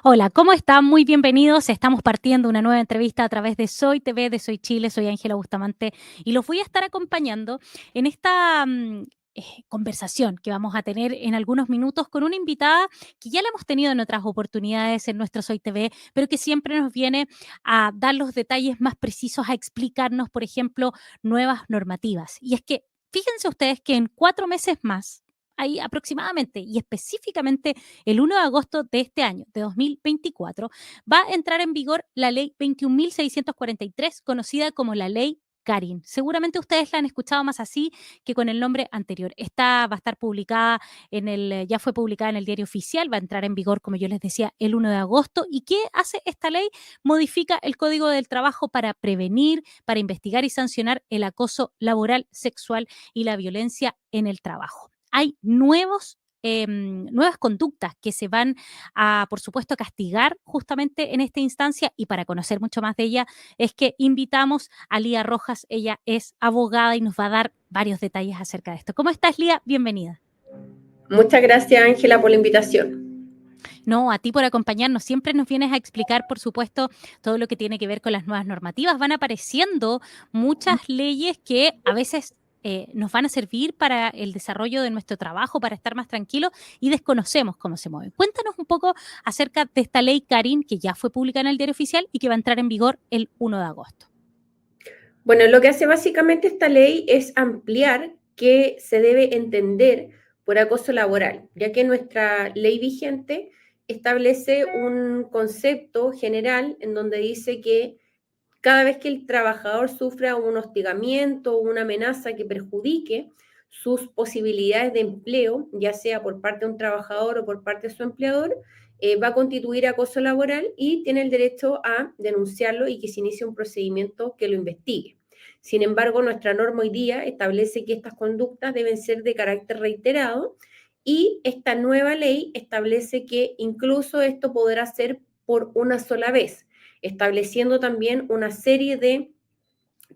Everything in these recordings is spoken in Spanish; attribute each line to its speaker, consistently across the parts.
Speaker 1: Hola, ¿cómo están? Muy bienvenidos. Estamos partiendo una nueva entrevista a través de Soy TV, de Soy Chile. Soy Ángela Bustamante y los voy a estar acompañando en esta conversación que vamos a tener en algunos minutos con una invitada que ya la hemos tenido en otras oportunidades en nuestro Soy TV, pero que siempre nos viene a dar los detalles más precisos, a explicarnos, por ejemplo, nuevas normativas. Y es que fíjense ustedes que en 4 meses más, ahí aproximadamente y específicamente el 1 de agosto de este año, de 2024, va a entrar en vigor la ley 21.643, conocida como la ley Karin. Seguramente ustedes la han escuchado más así que con el nombre anterior. Esta va a estar publicada ya fue publicada en el Diario Oficial, va a entrar en vigor, como yo les decía, el 1 de agosto. ¿Y qué hace esta ley? Modifica el Código del Trabajo para prevenir, para investigar y sancionar el acoso laboral, sexual y la violencia en el trabajo. Hay nuevas conductas que se van a, por supuesto, castigar justamente en esta instancia, y para conocer mucho más de ella es que invitamos a Lía Rojas. Ella es abogada y nos va a dar varios detalles acerca de esto. ¿Cómo estás, Lía? Bienvenida.
Speaker 2: Muchas gracias, Ángela, por la invitación.
Speaker 1: No, a ti por acompañarnos. Siempre nos vienes a explicar, por supuesto, todo lo que tiene que ver con las nuevas normativas. Van apareciendo muchas leyes que a veces nos van a servir para el desarrollo de nuestro trabajo, para estar más tranquilos, y desconocemos cómo se mueven. Cuéntanos un poco acerca de esta ley Karin, que ya fue publicada en el Diario Oficial y que va a entrar en vigor el 1 de agosto.
Speaker 2: Bueno, lo que hace básicamente esta ley es ampliar qué se debe entender por acoso laboral, ya que nuestra ley vigente establece un concepto general en donde dice que cada vez que el trabajador sufra un hostigamiento o una amenaza que perjudique sus posibilidades de empleo, ya sea por parte de un trabajador o por parte de su empleador, va a constituir acoso laboral y tiene el derecho a denunciarlo y que se inicie un procedimiento que lo investigue. Sin embargo, nuestra norma hoy día establece que estas conductas deben ser de carácter reiterado y esta nueva ley establece que incluso esto podrá ser por una sola vez, estableciendo también una serie de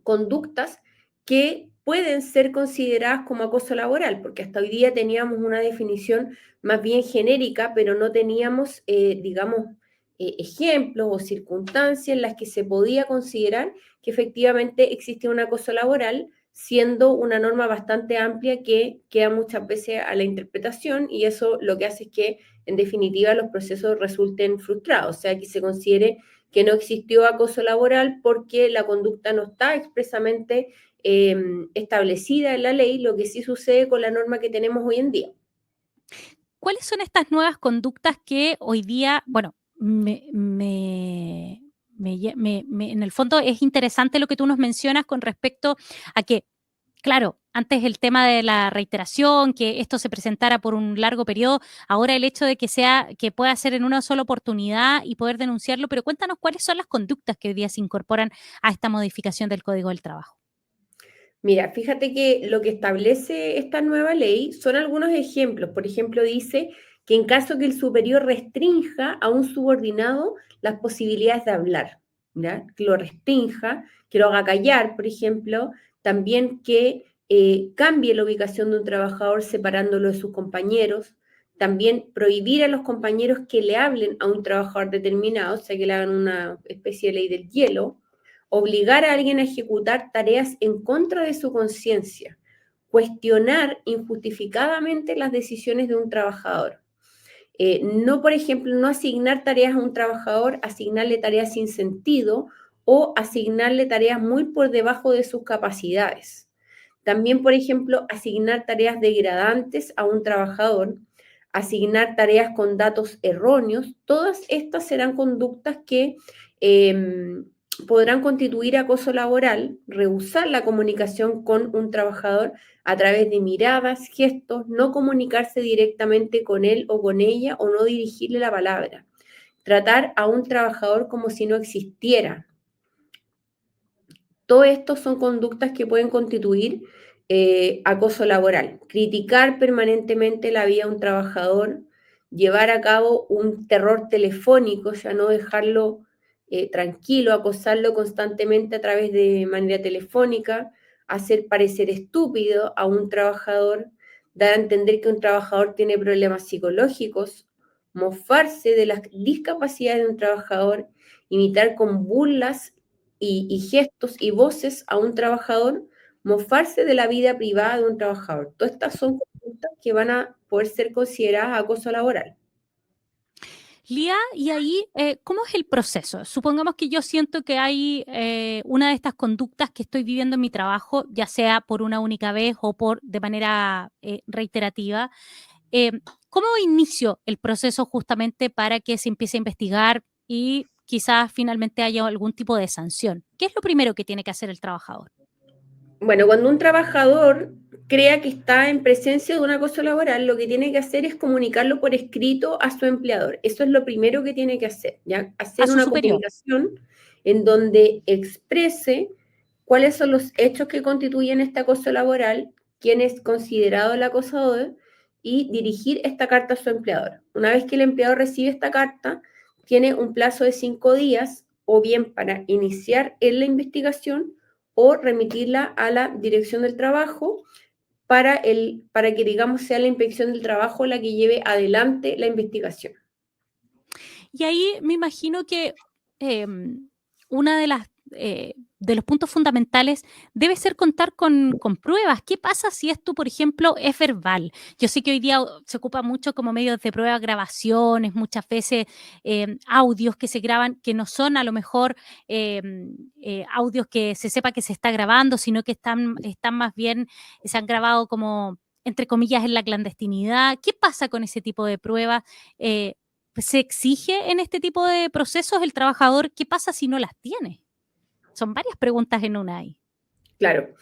Speaker 2: conductas que pueden ser consideradas como acoso laboral, porque hasta hoy día teníamos una definición más bien genérica, pero no teníamos, digamos, ejemplos o circunstancias en las que se podía considerar que efectivamente existe un acoso laboral, siendo una norma bastante amplia que queda muchas veces a la interpretación, y eso lo que hace es que, en definitiva, los procesos resulten frustrados, o sea, que se considere que no existió acoso laboral porque la conducta no está expresamente establecida en la ley, lo que sí sucede con la norma que tenemos hoy en día.
Speaker 1: ¿Cuáles son estas nuevas conductas que hoy día, bueno, en el fondo es interesante lo que tú nos mencionas con respecto a que, claro, antes el tema de la reiteración, que esto se presentara por un largo periodo, ahora el hecho de que pueda ser en una sola oportunidad y poder denunciarlo, pero cuéntanos cuáles son las conductas que hoy día se incorporan a esta modificación del Código del Trabajo.
Speaker 2: Mira, fíjate que lo que establece esta nueva ley son algunos ejemplos. Por ejemplo, dice que en caso que el superior restrinja a un subordinado las posibilidades de hablar, ¿ya? Que lo restrinja, que lo haga callar, por ejemplo, también que cambie la ubicación de un trabajador separándolo de sus compañeros, también prohibir a los compañeros que le hablen a un trabajador determinado, o sea, que le hagan una especie de ley del hielo, obligar a alguien a ejecutar tareas en contra de su conciencia, cuestionar injustificadamente las decisiones de un trabajador. No, por ejemplo, no asignar tareas a un trabajador, asignarle tareas sin sentido o asignarle tareas muy por debajo de sus capacidades. También, por ejemplo, asignar tareas degradantes a un trabajador, asignar tareas con datos erróneos. Todas estas serán conductas que podrán constituir acoso laboral, rehusar la comunicación con un trabajador a través de miradas, gestos, no comunicarse directamente con él o con ella o no dirigirle la palabra, tratar a un trabajador como si no existiera. Todo esto son conductas que pueden constituir acoso laboral. Criticar permanentemente la vida de un trabajador, llevar a cabo un terror telefónico, ya no dejarlo tranquilo, acosarlo constantemente a través de manera telefónica, hacer parecer estúpido a un trabajador, dar a entender que un trabajador tiene problemas psicológicos mofarse de las discapacidades de un trabajador, imitar con burlas y gestos y voces a un trabajador, mofarse de la vida privada de un trabajador. Todas estas son conductas que van a poder ser consideradas acoso laboral.
Speaker 1: Lía, y ahí, ¿cómo es el proceso? Supongamos que yo siento que hay una de estas conductas que estoy viviendo en mi trabajo, ya sea por una única vez o por de manera reiterativa. Eh, ¿Cómo inicio el proceso justamente para que se empiece a investigar y quizás finalmente haya algún tipo de sanción? ¿Qué es lo primero que tiene que hacer el trabajador?
Speaker 2: Bueno, cuando un trabajador crea que está en presencia de un acoso laboral, lo que tiene que hacer es comunicarlo por escrito a su empleador. Eso es lo primero que tiene que hacer, ¿ya?
Speaker 1: A
Speaker 2: Hacer
Speaker 1: su
Speaker 2: una
Speaker 1: superior.
Speaker 2: comunicación en donde exprese cuáles son los hechos que constituyen este acoso laboral, quién es considerado el acosador y dirigir esta carta a su empleador. Una vez que el empleador recibe esta carta, tiene un plazo de 5 días o bien para iniciar en la investigación o remitirla a la dirección del trabajo para que, digamos, sea la inspección del trabajo la que lleve adelante la investigación.
Speaker 1: Y ahí me imagino que una de las de los puntos fundamentales debe ser contar con pruebas. ¿Qué pasa si esto, por ejemplo, es verbal? Yo sé que hoy día se ocupa mucho como medios de prueba grabaciones, muchas veces audios que se graban que no son a lo mejor audios que se sepa que se está grabando, sino que están más bien, se han grabado como entre comillas en la clandestinidad. ¿Qué pasa con ese tipo de pruebas? Eh, ¿Se exige en este tipo de procesos el trabajador? ¿Qué pasa si no las tiene? Son varias preguntas en una ahí.
Speaker 2: Claro,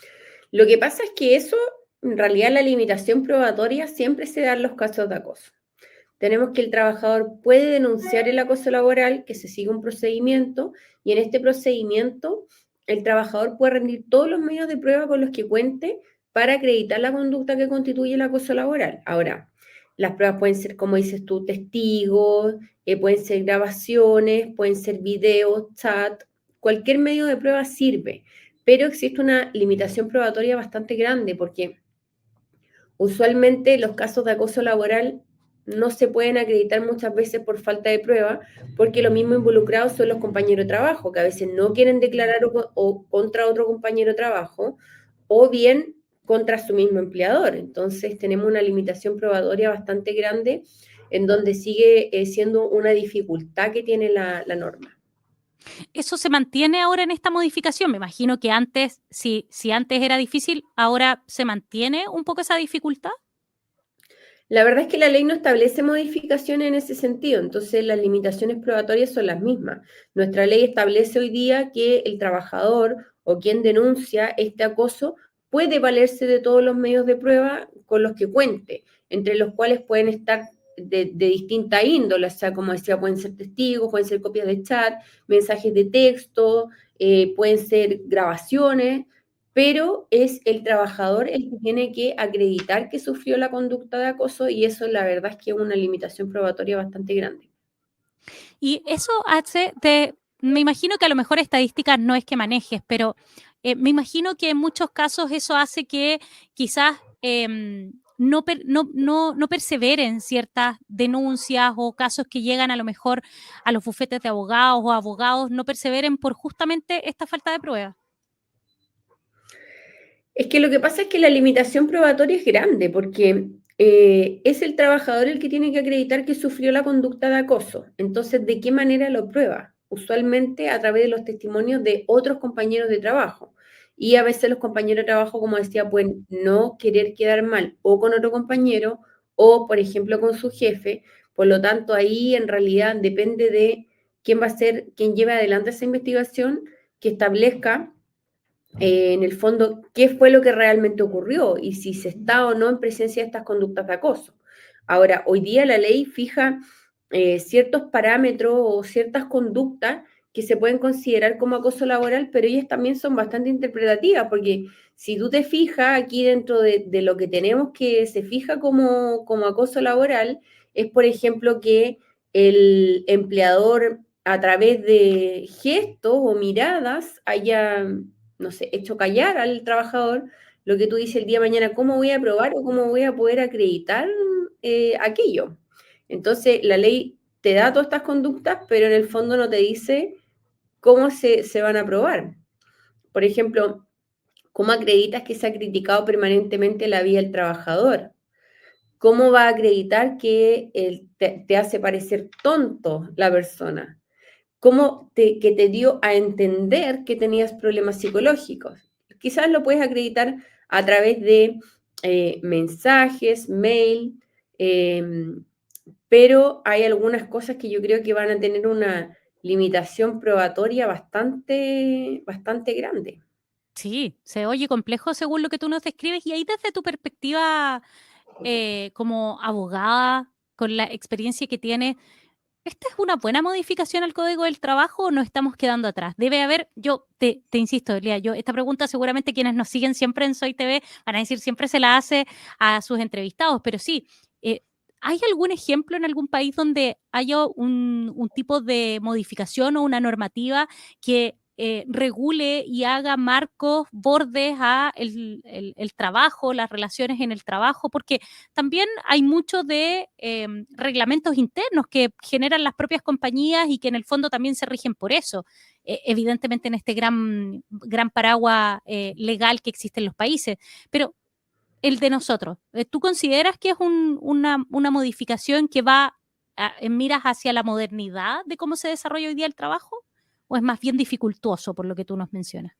Speaker 2: lo que pasa es que eso, en realidad la limitación probatoria siempre se da en los casos de acoso. Tenemos que el trabajador puede denunciar el acoso laboral, que se siga un procedimiento, y en este procedimiento el trabajador puede rendir todos los medios de prueba con los que cuente para acreditar la conducta que constituye el acoso laboral. Ahora, las pruebas pueden ser, como dices tú, testigos, pueden ser grabaciones, pueden ser videos, chat, cualquier medio de prueba sirve, pero existe una limitación probatoria bastante grande porque usualmente los casos de acoso laboral no se pueden acreditar muchas veces por falta de prueba, porque los mismos involucrados son los compañeros de trabajo, que a veces no quieren declarar o contra otro compañero de trabajo, o bien contra su mismo empleador. Entonces tenemos una limitación probatoria bastante grande en donde sigue siendo una dificultad que tiene la norma.
Speaker 1: ¿Eso se mantiene ahora en esta modificación? Me imagino que antes, si antes era difícil, ahora se mantiene un poco esa dificultad.
Speaker 2: La verdad es que la ley no establece modificaciones en ese sentido, entonces las limitaciones probatorias son las mismas. Nuestra ley establece hoy día que el trabajador o quien denuncia este acoso puede valerse de todos los medios de prueba con los que cuente, entre los cuales pueden estar de distinta índole, o sea, como decía, pueden ser testigos, pueden ser copias de chat, mensajes de texto, pueden ser grabaciones, pero es el trabajador el que tiene que acreditar que sufrió la conducta de acoso y eso la verdad es que es una limitación probatoria bastante grande.
Speaker 1: Y eso hace de, me imagino que a lo mejor estadísticas no es que manejes, pero me imagino que en muchos casos eso hace que quizás no perseveren ciertas denuncias o casos que llegan a lo mejor a los bufetes de abogados o abogados, no perseveren por justamente esta falta de pruebas.
Speaker 2: Es que lo que pasa es que la limitación probatoria es grande porque es el trabajador el que tiene que acreditar que sufrió la conducta de acoso. Entonces, ¿de qué manera lo prueba? Usualmente a través de los testimonios de otros compañeros de trabajo. Y a veces los compañeros de trabajo, como decía, pueden no querer quedar mal o con otro compañero o, por ejemplo, con su jefe. Por lo tanto, ahí en realidad depende de quién va a ser, quién lleve adelante esa investigación, que establezca en el fondo, qué fue lo que realmente ocurrió y si se está o no en presencia de estas conductas de acoso. Ahora, hoy día la ley fija ciertos parámetros o ciertas conductas que se pueden considerar como acoso laboral, pero ellas también son bastante interpretativas, porque si tú te fijas aquí dentro de lo que tenemos que se fija como acoso laboral, es por ejemplo que el empleador a través de gestos o miradas haya, no sé, hecho callar al trabajador lo que tú dices el día de mañana, ¿cómo voy a probar o cómo voy a poder acreditar aquello? Entonces, la ley te da todas estas conductas, pero en el fondo no te dice cómo se van a probar. Por ejemplo, ¿cómo acreditas que se ha criticado permanentemente la vida del trabajador? ¿Cómo va a acreditar que te hace parecer tonto la persona? ¿Cómo que te dio a entender que tenías problemas psicológicos? Quizás lo puedes acreditar a través de mensajes, mail, pero hay algunas cosas que yo creo que van a tener una limitación probatoria bastante grande.
Speaker 1: Sí, se oye complejo según lo que tú nos describes y ahí desde tu perspectiva como abogada, con la experiencia que tienes, ¿esta es una buena modificación al Código del Trabajo o nos estamos quedando atrás? Debe haber, yo te insisto, Elia, yo esta pregunta seguramente quienes nos siguen siempre en Soy TV van a decir siempre se la hace a sus entrevistados, pero sí, eh, ¿hay algún ejemplo en algún país donde haya un tipo de modificación o una normativa que regule y haga marcos, bordes a el trabajo, las relaciones en el trabajo? Porque también hay mucho de reglamentos internos que generan las propias compañías y que en el fondo también se rigen por eso, evidentemente en este gran paraguas legal que existe en los países. Pero el de nosotros, ¿tú consideras que es una modificación que va en miras hacia la modernidad de cómo se desarrolla hoy día el trabajo? ¿O es más bien dificultoso por lo que tú nos mencionas?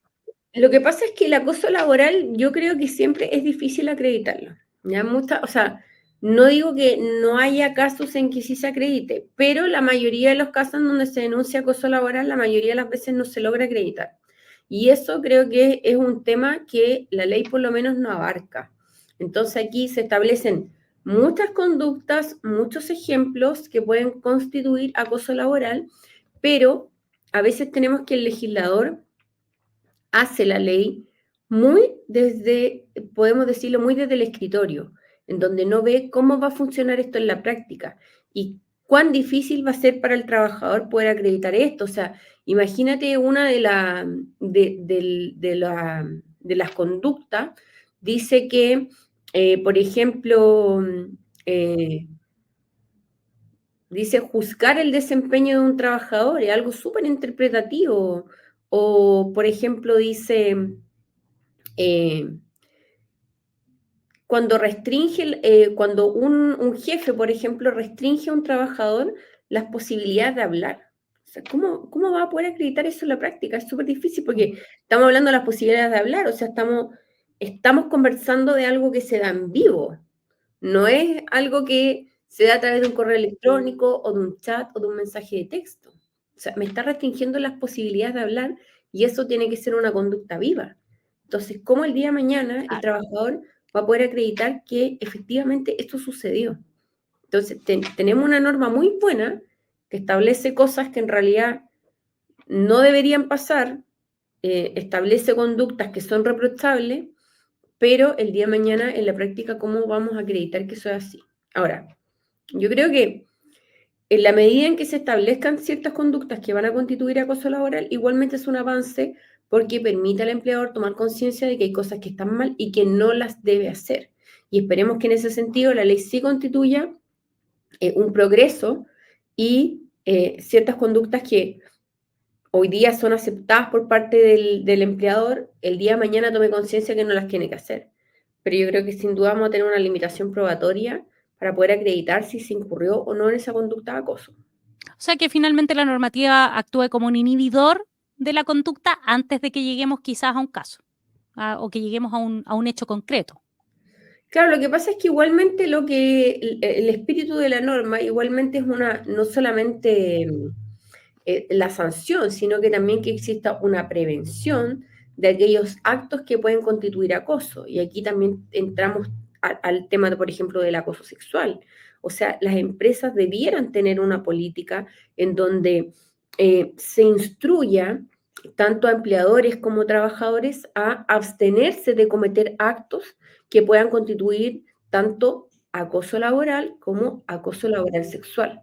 Speaker 2: Lo que pasa es que el acoso laboral yo creo que siempre es difícil acreditarlo. ¿Ya? O sea, no digo que no haya casos en que sí se acredite, pero la mayoría de los casos en donde se denuncia acoso laboral, la mayoría de las veces no se logra acreditar. Y eso creo que es un tema que la ley por lo menos no abarca. Entonces aquí se establecen muchas conductas, muchos ejemplos que pueden constituir acoso laboral, pero a veces tenemos que el legislador hace la ley muy desde, podemos decirlo, muy desde el escritorio, en donde no ve cómo va a funcionar esto en la práctica y cuán difícil va a ser para el trabajador poder acreditar esto. O sea, imagínate una de las conductas, dice que, por ejemplo, eh, dice juzgar el desempeño de un trabajador, es algo súper interpretativo. O, por ejemplo, dice eh, cuando un jefe, por ejemplo, restringe a un trabajador las posibilidades de hablar. O sea, ¿cómo va a poder acreditar eso en la práctica? Es súper difícil
Speaker 1: Mm.
Speaker 2: porque estamos hablando de las posibilidades de hablar, o sea, estamos conversando de algo que se da en vivo, no es algo que se da a través de un correo electrónico o de un chat o de un mensaje de texto. O sea, me está restringiendo las posibilidades de hablar y eso tiene que ser una conducta viva. Entonces, ¿cómo el día de mañana el
Speaker 1: Claro.
Speaker 2: trabajador va a poder acreditar que efectivamente esto sucedió? Entonces, tenemos una norma muy buena que establece cosas que en realidad no deberían pasar, establece conductas que son reprochables, pero el día de mañana en la práctica, ¿cómo vamos a acreditar que eso es así? Ahora, yo creo que en la medida en que se establezcan ciertas conductas que van a constituir acoso laboral, igualmente es un avance porque permite al empleador tomar conciencia de que hay cosas que están mal y que no las debe hacer. Y esperemos que en ese sentido la ley sí constituya un progreso y ciertas conductas que hoy día son aceptadas por parte del empleador, el día de mañana tome conciencia que no las tiene que hacer. Pero yo creo que sin duda vamos a tener una limitación probatoria para poder acreditar si se incurrió o no en esa conducta de acoso.
Speaker 1: O sea que finalmente la normativa actúe como un inhibidor de la conducta antes de que lleguemos quizás a un caso o que lleguemos a un hecho concreto.
Speaker 2: Claro, lo que pasa es que igualmente el espíritu de la norma igualmente es no solamente la sanción, sino que también que exista una prevención de aquellos actos que pueden constituir acoso. Y aquí también entramos al tema, por ejemplo, del acoso sexual. O sea, las empresas debieran tener una política en donde se instruya tanto a empleadores como trabajadores a abstenerse de cometer actos que puedan constituir tanto acoso laboral como acoso laboral sexual.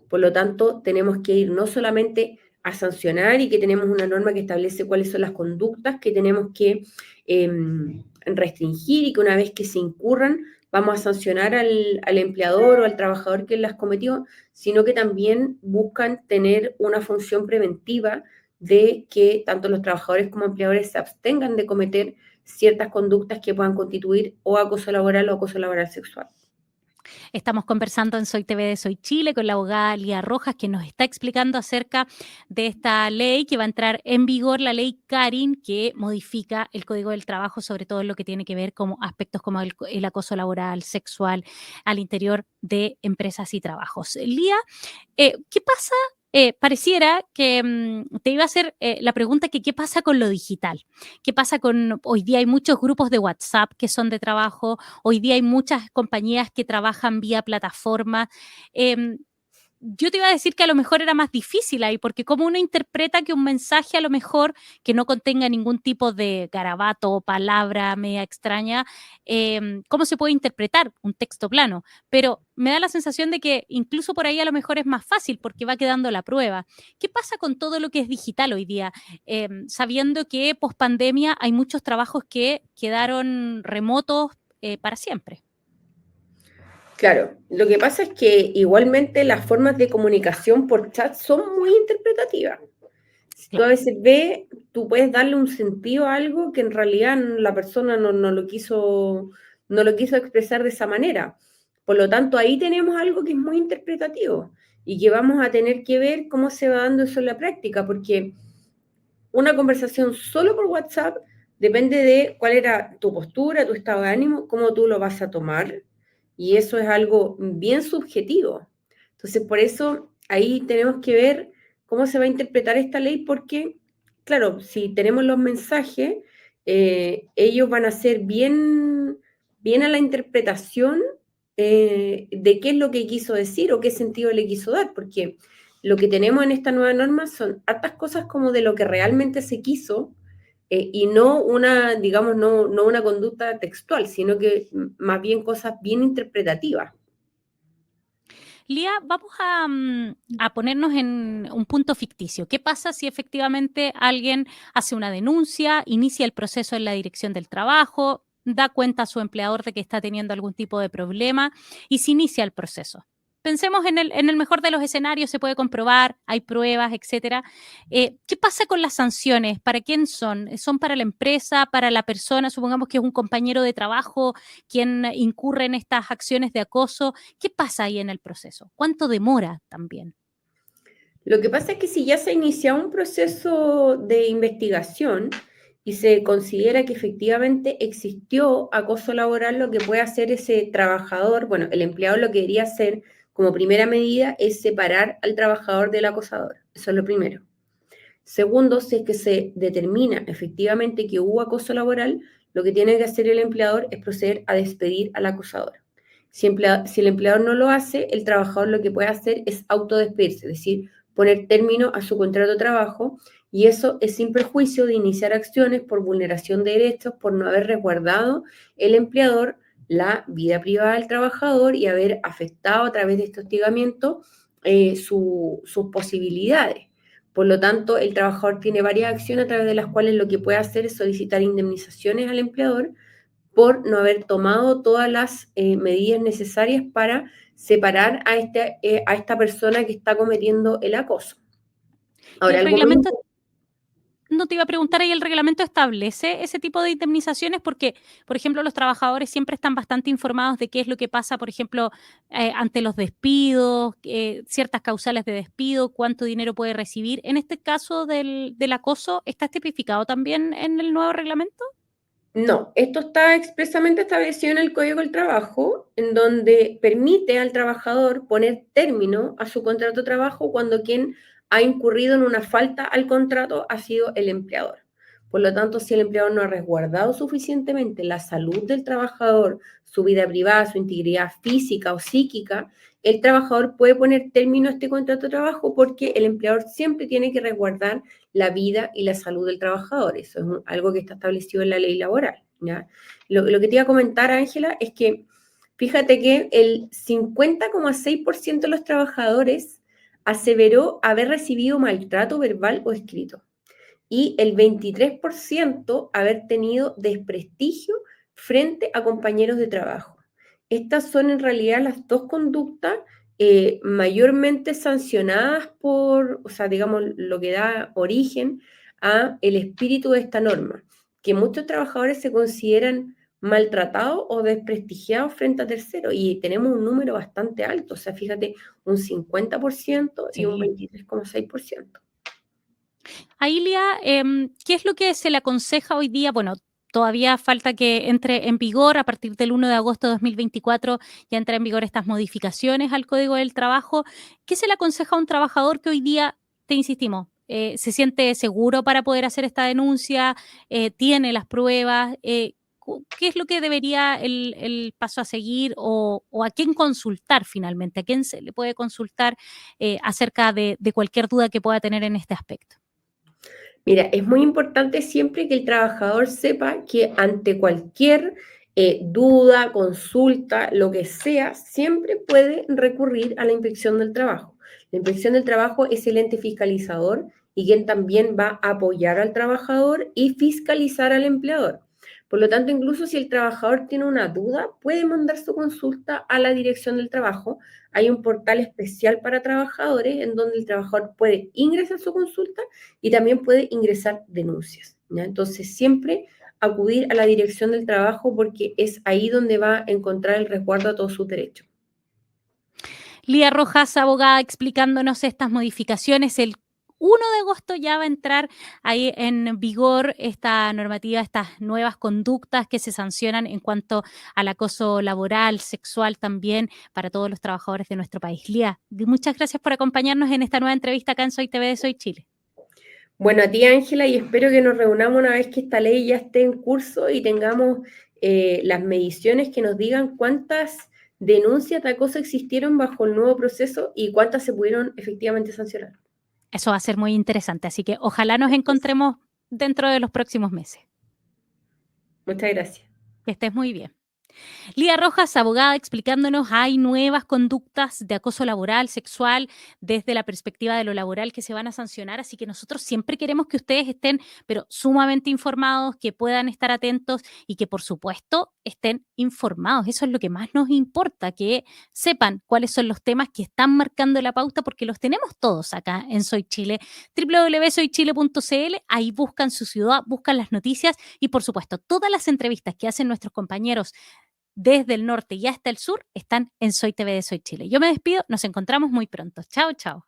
Speaker 2: Por lo tanto, tenemos que ir no solamente a sancionar y que tenemos una norma que establece cuáles son las conductas que tenemos que restringir y que una vez que se incurran vamos a sancionar al empleador o al trabajador que las cometió, sino que también buscan tener una función preventiva de que tanto los trabajadores como empleadores se abstengan de cometer ciertas conductas que puedan constituir o acoso laboral sexual.
Speaker 1: Estamos conversando en Soy TV de Soy Chile con la abogada Lía Rojas, que nos está explicando acerca de esta ley que va a entrar en vigor, la ley Karin, que modifica el Código del Trabajo, sobre todo en lo que tiene que ver con aspectos como el acoso laboral, sexual, al interior de empresas y trabajos. Lía, ¿qué pasa? Pareciera que te iba a hacer la pregunta que qué pasa con lo digital, qué pasa con, hoy día hay muchos grupos de WhatsApp que son de trabajo, hoy día hay muchas compañías que trabajan vía plataforma. em, yo te iba a decir que a lo mejor era más difícil ahí, porque como uno interpreta que un mensaje a lo mejor que no contenga ningún tipo de garabato o palabra media extraña, ¿cómo se puede interpretar un texto plano? Pero me da la sensación de que incluso por ahí a lo mejor es más fácil porque va quedando la prueba. ¿Qué pasa con todo lo que es digital hoy día? Sabiendo que post pandemia hay muchos trabajos que quedaron remotos para siempre.
Speaker 2: Claro, lo que pasa es que igualmente las formas de comunicación por chat son muy interpretativas. Si tú a
Speaker 1: Claro.
Speaker 2: veces ves, tú puedes darle un sentido a algo que en realidad la persona no lo quiso expresar de esa manera. Por lo tanto, ahí tenemos algo que es muy interpretativo y que vamos a tener que ver cómo se va dando eso en la práctica, porque una conversación solo por WhatsApp depende de cuál era tu postura, tu estado de ánimo, cómo tú lo vas a tomar, y eso es algo bien subjetivo. Entonces, por eso ahí tenemos que ver cómo se va a interpretar esta ley, porque, claro, si tenemos los mensajes, ellos van a ser bien a la interpretación de qué es lo que quiso decir o qué sentido le quiso dar, porque lo que tenemos en esta nueva norma son hartas cosas como de lo que realmente se quiso y no una, digamos, no una conducta textual, sino que más bien cosas bien interpretativas.
Speaker 1: Lía, vamos a ponernos en un punto ficticio. ¿Qué pasa si efectivamente alguien hace una denuncia, inicia el proceso en la dirección del trabajo, da cuenta a su empleador de que está teniendo algún tipo de problema y se inicia el proceso? Pensemos en el mejor de los escenarios, se puede comprobar, hay pruebas, etcétera. ¿Qué pasa con las sanciones? ¿Para quién son? ¿Son para la empresa, para la persona? Supongamos que es un compañero de trabajo quien incurre en estas acciones de acoso. ¿Qué pasa ahí en el proceso? ¿Cuánto demora también?
Speaker 2: Lo que pasa es que si ya se inicia un proceso de investigación y se considera que efectivamente existió acoso laboral, lo que puede hacer ese trabajador, bueno, el empleado lo que debería hacer como primera medida es separar al trabajador del acosador. Eso es lo primero. Segundo, si es que se determina efectivamente que hubo acoso laboral, lo que tiene que hacer el empleador es proceder a despedir al acosador. Si el empleador no lo hace, el trabajador lo que puede hacer es autodespedirse, es decir, poner término a su contrato de trabajo, y eso es sin perjuicio de iniciar acciones por vulneración de derechos, por no haber resguardado el empleador la vida privada del trabajador y haber afectado a través de este hostigamiento sus posibilidades. Por lo tanto, el trabajador tiene varias acciones a través de las cuales lo que puede hacer es solicitar indemnizaciones al empleador por no haber tomado todas las medidas necesarias para separar a esta persona que está cometiendo el acoso.
Speaker 1: Y el
Speaker 2: Ahora, algo muy
Speaker 1: reglamento,
Speaker 2: importante.
Speaker 1: no te iba a preguntar, ¿ahí el reglamento establece ese tipo de indemnizaciones? Porque, por ejemplo, los trabajadores siempre están bastante informados de qué es lo que pasa, por ejemplo, ante los despidos, ciertas causales de despido, cuánto dinero puede recibir. En este caso del acoso, ¿está tipificado también en el nuevo reglamento?
Speaker 2: No, esto está expresamente establecido en el Código del Trabajo, en donde permite al trabajador poner término a su contrato de trabajo cuando quien ha incurrido en una falta al contrato ha sido el empleador. Por lo tanto, si el empleador no ha resguardado suficientemente la salud del trabajador, su vida privada, su integridad física o psíquica, el trabajador puede poner término a este contrato de trabajo porque el empleador siempre tiene que resguardar la vida y la salud del trabajador. Eso es algo que está establecido en la ley laboral. ¿Ya? Lo que te iba a comentar, Ángela, es que fíjate que el 50,6% de los trabajadores aseveró haber recibido maltrato verbal o escrito y el 23% haber tenido desprestigio frente a compañeros de trabajo. estas son en realidad las dos conductas mayormente sancionadas por, o sea, digamos, lo que da origen a el espíritu de esta norma, que muchos trabajadores se consideran maltratados o desprestigiados frente a terceros, y tenemos un número bastante alto, o sea, fíjate, un 50% y un
Speaker 1: Sí.
Speaker 2: 23,6%.
Speaker 1: Ailia, ¿qué es lo que se le aconseja hoy día? Bueno, todavía falta que entre en vigor a partir del 1 de agosto de 2024, ya entra en vigor estas modificaciones al Código del Trabajo. ¿Qué se le aconseja a un trabajador que hoy día, te insistimos, se siente seguro para poder hacer esta denuncia, tiene las pruebas? ¿Qué es lo que debería el paso a seguir o a quién consultar finalmente? ¿A quién se le puede consultar acerca de cualquier duda que pueda tener en este aspecto?
Speaker 2: Mira, es muy importante siempre que el trabajador sepa que ante cualquier duda, consulta, lo que sea, siempre puede recurrir a la inspección del trabajo. La inspección del trabajo es el ente fiscalizador y quien también va a apoyar al trabajador y fiscalizar al empleador. Por lo tanto, incluso si el trabajador tiene una duda, puede mandar su consulta a la dirección del trabajo. Hay un portal especial para trabajadores en donde el trabajador puede ingresar su consulta y también puede ingresar denuncias, ¿ya? Entonces, siempre acudir a la dirección del trabajo porque es ahí donde va a encontrar el resguardo a todos sus derechos.
Speaker 1: Lía Rojas, abogada, explicándonos estas modificaciones. El 1 de agosto ya va a entrar ahí en vigor esta normativa, estas nuevas conductas que se sancionan en cuanto al acoso laboral, sexual también para todos los trabajadores de nuestro país. Lía, muchas gracias por acompañarnos en esta nueva entrevista acá en Soy TV de Soy Chile.
Speaker 2: Bueno, a ti, Ángela, y espero que nos reunamos una vez que esta ley ya esté en curso y tengamos las mediciones que nos digan cuántas denuncias de acoso existieron bajo el nuevo proceso y cuántas se pudieron efectivamente sancionar.
Speaker 1: Eso va a ser muy interesante, así que ojalá nos encontremos dentro de los próximos meses.
Speaker 2: Muchas gracias.
Speaker 1: Que estés muy bien. Lía Rojas, abogada, explicándonos, hay nuevas conductas de acoso laboral, sexual, desde la perspectiva de lo laboral que se van a sancionar, así que nosotros siempre queremos que ustedes estén, pero sumamente informados, que puedan estar atentos y que por supuesto estén informados. Eso es lo que más nos importa, que sepan cuáles son los temas que están marcando la pauta, porque los tenemos todos acá en Soy Chile, www.soychile.cl, ahí buscan su ciudad, buscan las noticias y por supuesto todas las entrevistas que hacen nuestros compañeros desde el norte y hasta el sur están en Soy TV de Soy Chile. Yo me despido, nos encontramos muy pronto. Chao, chao.